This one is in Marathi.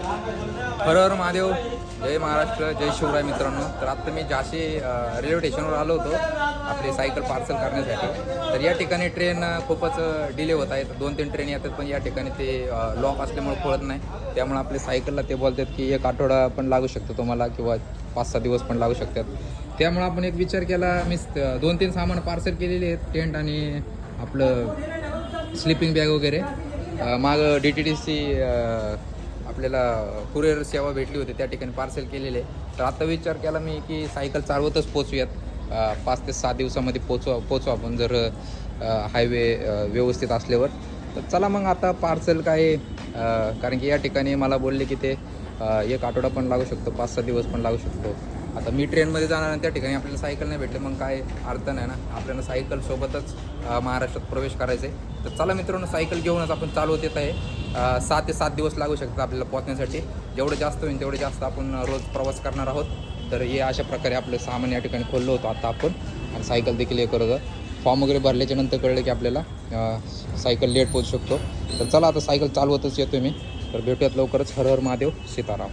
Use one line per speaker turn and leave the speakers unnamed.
हर हर महादेव, जय महाराष्ट्र, जय शिवराय मित्रांनो. तर आत्ता मी झाशी रेल्वे स्टेशनवर आलो होतो आपली सायकल पार्सल करण्यासाठी. तर या ठिकाणी ट्रेन खूपच डिले होत आहेत. 2-3 ट्रेन येतात पण या ठिकाणी ते लॉक असल्यामुळे खोलत नाही. त्यामुळे आपल्या सायकलला ते बोलतात की 1 आठवडा पण लागू शकतो तुम्हाला किंवा 5-6 दिवस पण लागू शकतात. त्यामुळे आपण एक विचार केला. मी 2-3 सामान पार्सल केलेले आहेत, टेंट आणि आपलं स्लिपिंग बॅग वगैरे. मागं DTDC आपल्याला कुरिअर सेवा भेटली होती, त्या ठिकाणी पार्सल केलेले. तर आता विचार केला मी की सायकल चालवतच पोचूयात. 5 ते 6 दिवसामध्ये पोचू आपण जर हायवे व्यवस्थित असल्यावर. तर चला मग आता पार्सल काय, कारण की या ठिकाणी मला बोलले की ते 1 आठवडा पण लागू शकतो, 5-6 दिवस पण लागू शकतो. आता मी ट्रेनमध्ये जाणार आणि त्या ठिकाणी आपल्याला सायकल नाही भेटले मग काय अर्थ नाही ना. आपल्याला सायकलसोबतच महाराष्ट्रात प्रवेश करायचा आहे. तर चला मित्रांनो, सायकल घेऊनच आपण चालवत येत आहे. 6 ते 7 दिवस लागू शकतात आपल्याला पोहोचण्यासाठी. जेवढं जास्त होईल तेवढे जास्त आपण रोज प्रवास करणार आहोत. तर हे अशा प्रकारे आपलं सामान या ठिकाणी खोललं होतं आता आपण, आणि सायकल देखील हे करत. फॉर्म वगैरे भरल्याच्या नंतर कळलं की आपल्याला सायकल लेट पोहोचू शकतो. तर चला आता सायकल चालवतच येतो मी. तर भेटूयात लवकरच. हर हर महादेव, सीताराम.